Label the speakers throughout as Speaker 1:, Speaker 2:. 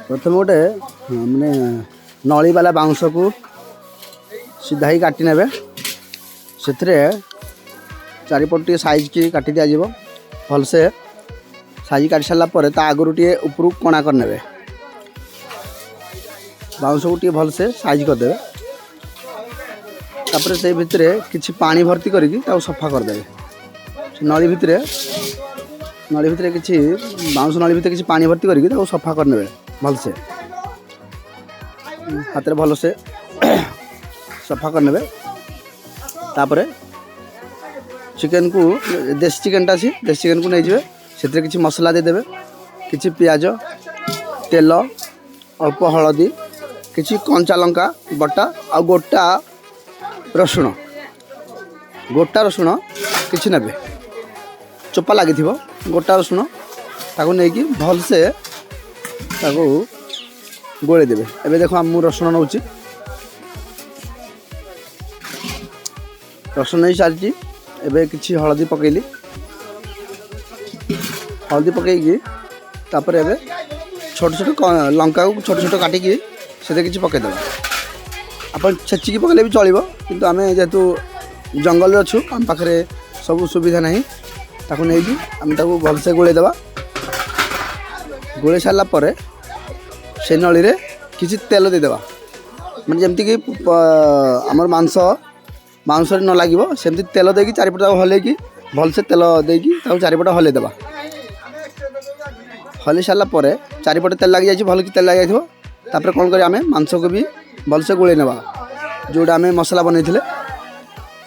Speaker 1: प्रथम गोटे माने नली वाला बाउंस को सीधा ही काटी नेबे से चारिपट साइज की काटी दिज्व भलसे साइज काटी सारापर आगुरी टे उपरू कणा करने बाउंस को टे भलसे साइज करदे तापर से भितर किछि पानी भर्ती करके सफा करदे नली भितर किछि बाउंस नली भितर किछि पानी भर्ती करके सफा करने भलसे हाथ में भलसे सफा करने तापर चिकेन को देसी चिकेनटा अच्छी देसी चिकेन को नहीं जाए से किसी मसला देदेवे किसी पियाज तेल अल्प हलदी किसी कंचा लंका बटा आ गोटा रसुण किसी नेबे चोपा लगी गोटा रसुण ताको नहीं भलसे ताको गोले देवे एबे देखो मु रसुण नौची रसुण नहीं सारी एबे किछि हलदी पकेली हलदी पकईकी तापर एबे छोट छोट लंका को छोट छोट काटिकी से किछि पकईदेवा अपन छेचिकी पकईले भी चलिबो किंतु आमे जेतु जंगल रे अछु हम पाखरे सब सुविधा नहीं ताको नेकी आमे ताको भलसे गोले देवा गोले सारला परे से नली रे किछि तेल दे देवा माने जेमति कि हमर मांस न लगे सेमती तेल देकी चारिपट हल्की भलसे तेल देकी चारिपट हल्ई देवा हल्ई सारापर चारिपट तेल लग जाए भल कि तेल लग जापर कौन कर मांस को भी भलसे गोले नेबा जोड़ा आम मसला बन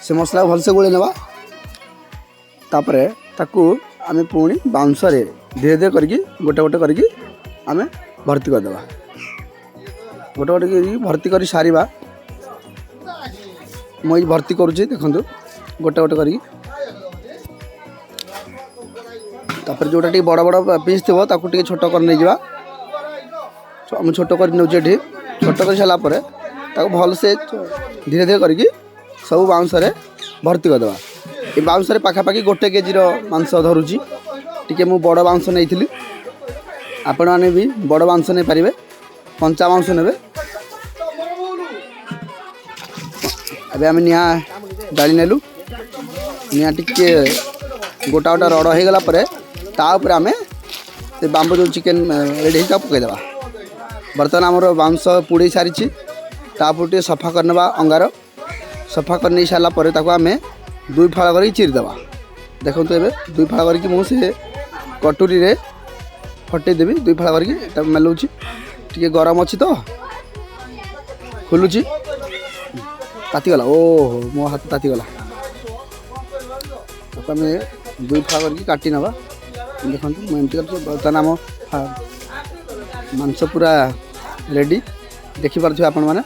Speaker 1: से मसला भलसे गोले नेबा तापर ताकू आम पुणी बाउंस धीरे धीरे करके गोटे गोटे करके आम भर्ती करदेवा गोटे गोटे भर्ती कर सारिबा मुझे भर्ती करुँचे देखो गोटे गोटे करी तापर जोटा टी बड़ बड़ पीस थी ताकू टे छोट कर नहीं जावा हम छोट कर नौचे ये छोट कर सारापर भलसे धीरे धीरे करके सब बाउंस भर्ती करदेवा ये बाउंस पाखापाखि गोटे केजी मांस धरुची टी मु बड़ बाउंस नहीं आपण मैंने भी बड़ बाउंस नहीं पारे कंचा बाउंस ने अबे आम निआ डाली नेलु निआ टिके गोटा गोटा रड़ हो गला तापर आम से बाम्बू जो चिकेन रेडी पकईदेवा बर्तमान आमर बाउंस पुड़े सारी तापर टे सफा करने अंगार सफा कर नहीं सारापर आम दुई फाड़ कर चिरीदेवा देखो तो ये दुई फाड़ करके मुझे कटोरी रे फटेदेवी दुई फाड़ करके मेलुची टे गरम अच्छी तो खुलुची तातीगला ओहो मो हाथ तातीगला आम दुई फाड़ करके काटी नवा देखो एमती बर्तमान आम मांस पूरा रेडी देखिपे आपण मैंने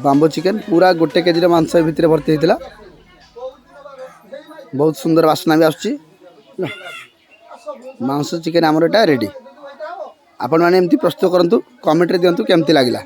Speaker 1: बाम्बू चिकेन पूरा गोटे केजी मांस भितर भर्ती होता बहुत सुंदर बासना भी आसुची मांस चिकेन आमर एटा रेडी आपण मैंने एमती प्रस्तुत करंतु कमेंट रे दियंतु केमती लागिला।